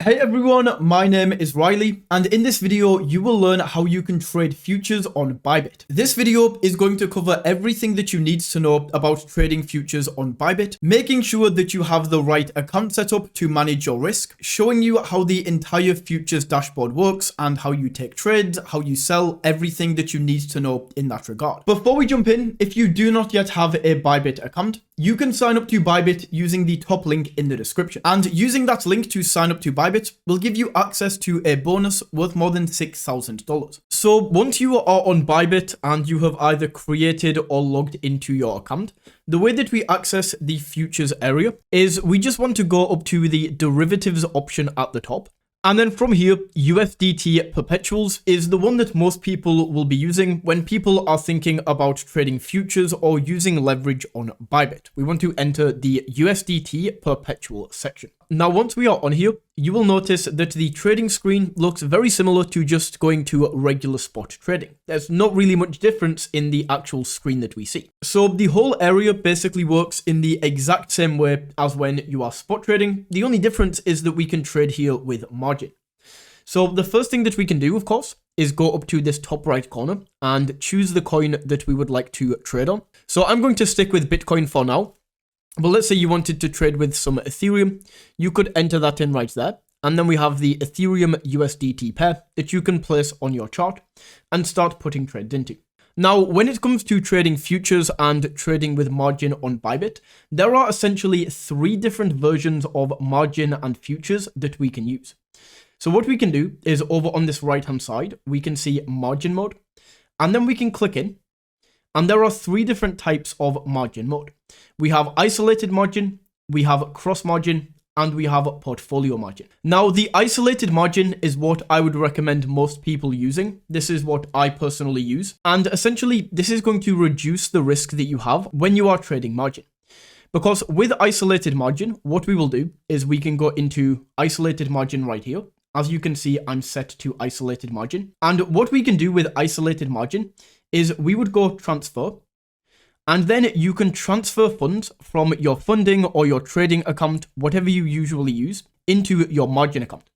Hey everyone, my name is Riley, and in this video you will learn how you can trade futures on Bybit. This video is going to cover everything that you need to know about trading futures on Bybit, making sure that you have the right account setup to manage your risk, showing you how the entire futures dashboard works and how you take trades, how you sell, everything that you need to know in that regard. Before we jump in, if you do not yet have a Bybit account, you can sign up to Bybit using the top link in the description. And using that link to sign up to Bybit will give you access to a bonus worth more than $6,000. So once you are on Bybit and you have either created or logged into your account, the way that we access the futures area is we just want to go up to the derivatives option at the top. And then from here, USDT perpetuals is the one that most people will be using when people are thinking about trading futures or using leverage on Bybit. We want to enter the USDT perpetual section. Now, once we are on here, you will notice that the trading screen looks very similar to just going to regular spot trading. There's not really much difference in the actual screen that we see. So the whole area basically works in the exact same way as when you are spot trading. The only difference is that we can trade here with margin. So the first thing that we can do, of course, is go up to this top right corner and choose the coin that we would like to trade on. So I'm going to stick with Bitcoin for now. But let's say you wanted to trade with some Ethereum, you could enter that in right there. And then we have the Ethereum USDT pair that you can place on your chart and start putting trades into. Now, when it comes to trading futures and trading with margin on Bybit, there are essentially three different versions of margin and futures that we can use. So what we can do is over on this right-hand side, we can see margin mode, and then we can click in. And there are three different types of margin mode. We have isolated margin, we have cross margin, and we have portfolio margin. Now, the isolated margin is what I would recommend most people using. This is what I personally use. And essentially, this is going to reduce the risk that you have when you are trading margin. Because with isolated margin, what we will do is we can go into isolated margin right here. As you can see, I'm set to isolated margin. And what we can do with isolated margin is we would go transfer, and then you can transfer funds from your funding or your trading account, whatever you usually use, into your margin account.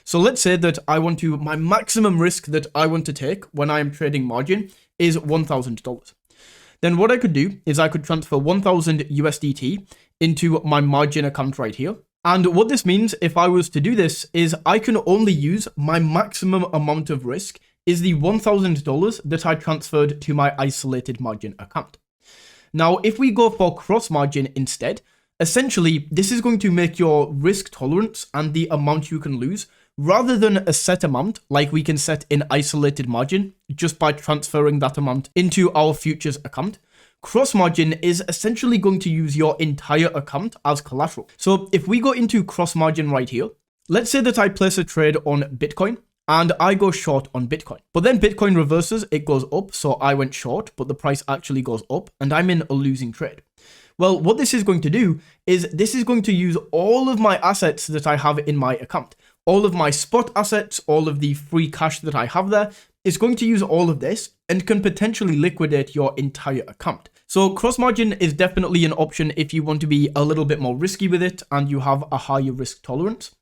So let's say that my maximum risk that I want to take when I am trading margin is $1,000. Then what I could do is I could transfer 1,000 USDT into my margin account right here. And what this means, if I was to do this, is I can only use my maximum amount of risk is the $1,000 that I transferred to my isolated margin account. Now, if we go for cross margin instead, essentially, this is going to make your risk tolerance and the amount you can lose, rather than a set amount like we can set in isolated margin just by transferring that amount into our futures account. Cross margin is essentially going to use your entire account as collateral. So if we go into cross margin right here, let's say that I place a trade on Bitcoin and I go short on Bitcoin. But then Bitcoin reverses, it goes up, so I went short, but the price actually goes up, and I'm in a losing trade. Well, what this is going to do is this is going to use all of my assets that I have in my account. All of my spot assets, all of the free cash that I have there, is going to use all of this and can potentially liquidate your entire account. So cross margin is definitely an option if you want to be a little bit more risky with it and you have a higher risk tolerance.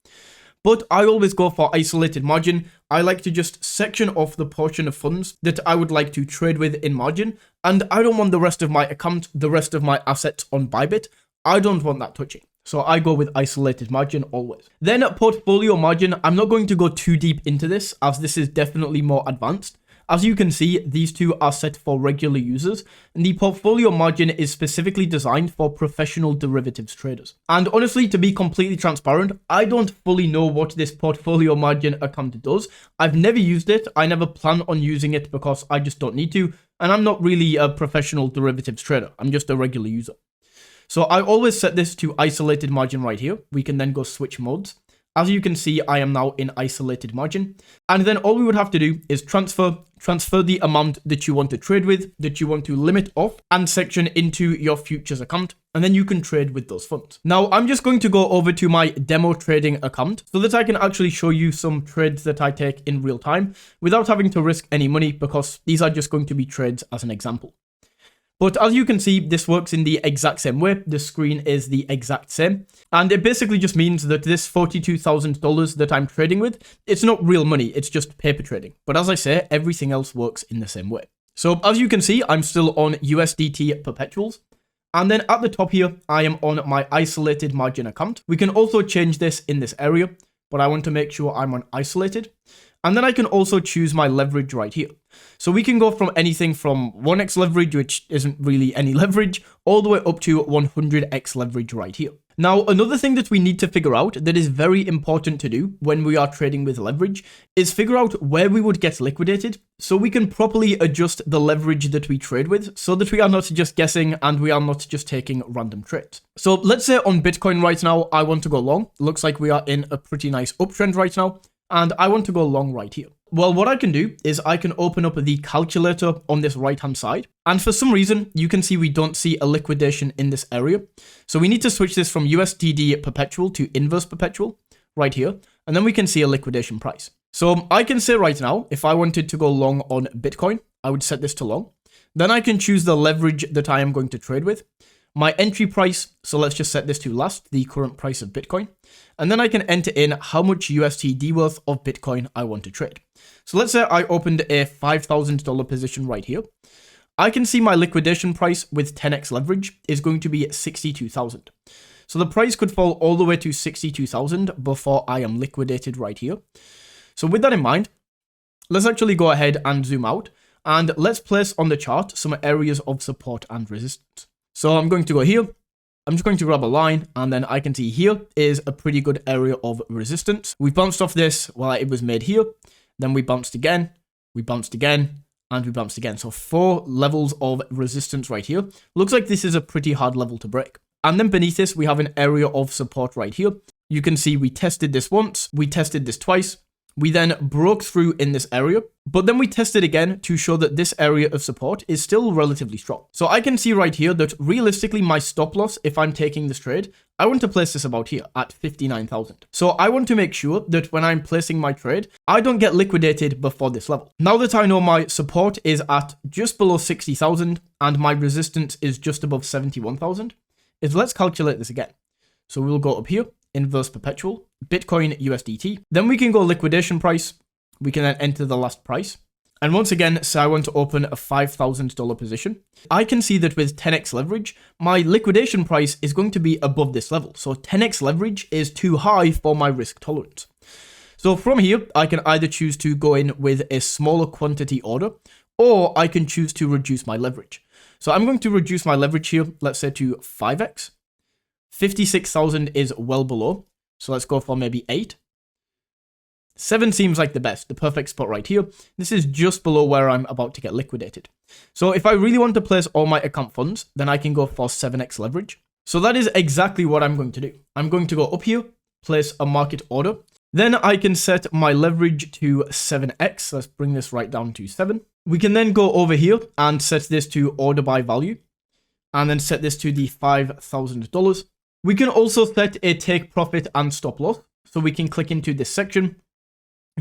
But I always go for isolated margin. I like to just section off the portion of funds that I would like to trade with in margin. And I don't want the rest of my account, the rest of my assets on Bybit. I don't want that touching. So I go with isolated margin always. Then at portfolio margin, I'm not going to go too deep into this as this is definitely more advanced. As you can see, these two are set for regular users, and the portfolio margin is specifically designed for professional derivatives traders. And honestly, to be completely transparent, I don't fully know what this portfolio margin account does. I've never used it. I never plan on using it because I just don't need to, and I'm not really a professional derivatives trader. I'm just a regular user. So I always set this to isolated margin right here. We can then go switch modes. As you can see, I am now in isolated margin. And then all we would have to do is transfer the amount that you want to trade with, that you want to limit off, and section into your futures account. And then you can trade with those funds. Now, I'm just going to go over to my demo trading account so that I can actually show you some trades that I take in real time without having to risk any money, because these are just going to be trades as an example. But as you can see, this works in the exact same way. The screen is the exact same. And it basically just means that this $42,000 that I'm trading with, it's not real money, it's just paper trading. But as I say, everything else works in the same way. So as you can see, I'm still on USDT perpetuals. And then at the top here, I am on my isolated margin account. We can also change this in this area, but I want to make sure I'm on isolated. And then I can also choose my leverage right here. So we can go from anything from 1x leverage, which isn't really any leverage, all the way up to 100x leverage right here. Now, another thing that we need to figure out that is very important to do when we are trading with leverage is figure out where we would get liquidated so we can properly adjust the leverage that we trade with so that we are not just guessing and we are not just taking random trades. So let's say on Bitcoin right now, I want to go long. Looks like we are in a pretty nice uptrend right now. And I want to go long right here. Well, what I can do is I can open up the calculator on this right-hand side. And for some reason, you can see we don't see a liquidation in this area. So we need to switch this from USDD perpetual to inverse perpetual right here. And then we can see a liquidation price. So I can say right now, if I wanted to go long on Bitcoin, I would set this to long. Then I can choose the leverage that I am going to trade with. My entry price, so let's just set this to last, the current price of Bitcoin. And then I can enter in how much USD worth of Bitcoin I want to trade. So let's say I opened a $5,000 position right here. I can see my liquidation price with 10x leverage is going to be 62,000. So the price could fall all the way to 62,000 before I am liquidated right here. So with that in mind, let's actually go ahead and zoom out and let's place on the chart some areas of support and resistance. So I'm going to go here. I'm just going to grab a line and then I can see here is a pretty good area of resistance. We bounced off this while it was made here. Then we bounced again, we bounced again, and we bounced again. So 4 levels of resistance right here. Looks like this is a pretty hard level to break. And then beneath this, we have an area of support right here. You can see we tested this once, we tested this twice. We then broke through in this area, but then we tested again to show that this area of support is still relatively strong. So I can see right here that realistically my stop loss, if I'm taking this trade, I want to place this about here at 59,000. So I want to make sure that when I'm placing my trade, I don't get liquidated before this level. Now that I know my support is at just below 60,000 and my resistance is just above 71,000, let's calculate this again. So we'll go up here, inverse perpetual, Bitcoin USDT. Then we can go liquidation price. We can then enter the last price. And once again, say I want to open a $5,000 position. I can see that with 10x leverage, my liquidation price is going to be above this level. So 10x leverage is too high for my risk tolerance. So from here, I can either choose to go in with a smaller quantity order, or I can choose to reduce my leverage. So I'm going to reduce my leverage here, let's say to 5x. 56,000 is well below. So let's go for maybe 8. 7 seems like the best, the perfect spot right here. This is just below where I'm about to get liquidated. So if I really want to place all my account funds, then I can go for 7x leverage. So that is exactly what I'm going to do. I'm going to go up here, place a market order. Then I can set my leverage to 7x. Let's bring this right down to 7. We can then go over here and set this to order by value. And then set this to the $5,000. We can also set a take profit and stop loss. So we can click into this section,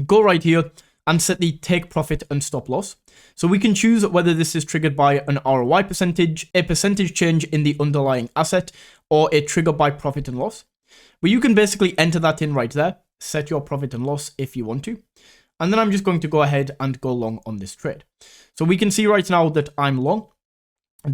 go right here and set the take profit and stop loss. So we can choose whether this is triggered by an ROI percentage, a percentage change in the underlying asset, or a trigger by profit and loss. But you can basically enter that in right there, set your profit and loss if you want to. And then I'm just going to go ahead and go long on this trade. So we can see right now that I'm long.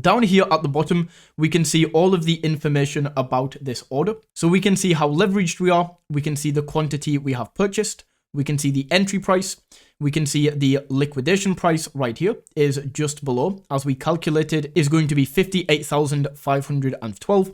Down here at the bottom, we can see all of the information about this order. So we can see how leveraged we are. We can see the quantity we have purchased. We can see the entry price. We can see the liquidation price right here is just below, as we calculated, is going to be 58,512.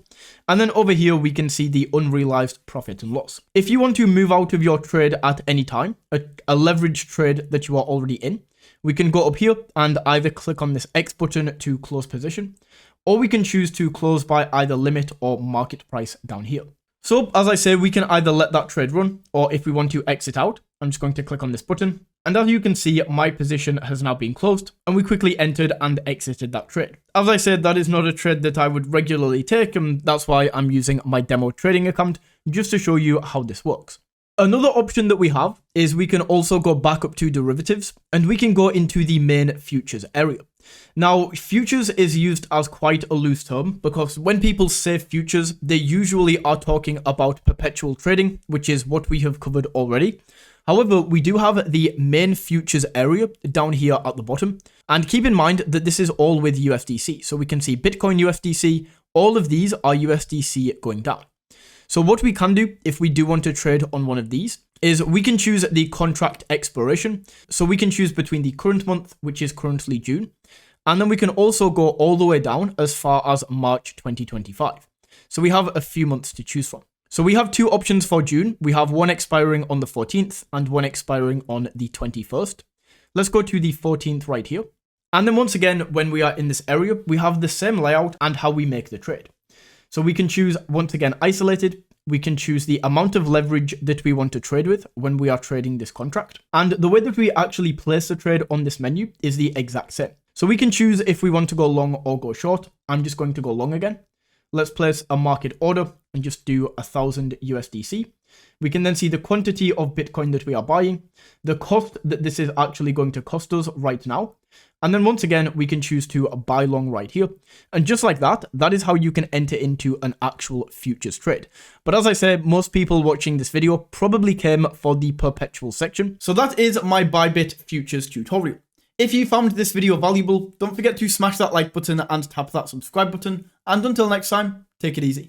And then over here, we can see the unrealized profit and loss. If you want to move out of your trade at any time, a leveraged trade that you are already in, we can go up here and either click on this X button to close position, or we can choose to close by either limit or market price down here. So as I say, we can either let that trade run, or if we want to exit out, I'm just going to click on this button. And as you can see, my position has now been closed and we quickly entered and exited that trade. As I said, that is not a trade that I would regularly take, and that's why I'm using my demo trading account just to show you how this works. Another option that we have is we can also go back up to derivatives and we can go into the main futures area. Now, futures is used as quite a loose term because when people say futures, they usually are talking about perpetual trading, which is what we have covered already. However, we do have the main futures area down here at the bottom. And keep in mind that this is all with USDC. So we can see Bitcoin USDC, all of these are USDC going down. So what we can do if we do want to trade on one of these is we can choose the contract expiration. So we can choose between the current month, which is currently June, and then we can also go all the way down as far as March 2025. So we have a few months to choose from. So we have two options for June. We have one expiring on the 14th and one expiring on the 21st. Let's go to the 14th right here. And then once again, when we are in this area, we have the same layout and how we make the trade. So we can choose, once again, isolated. We can choose the amount of leverage that we want to trade with when we are trading this contract. And the way that we actually place the trade on this menu is the exact same. So we can choose if we want to go long or go short. I'm just going to go long again. Let's place a market order and just do 1,000 USDC. We can then see the quantity of Bitcoin that we are buying, the cost that this is actually going to cost us right now. And then once again, we can choose to buy long right here. And just like that, that is how you can enter into an actual futures trade. But as I said, most people watching this video probably came for the perpetual section. So that is my Bybit futures tutorial. If you found this video valuable, don't forget to smash that like button and tap that subscribe button. And until next time, take it easy.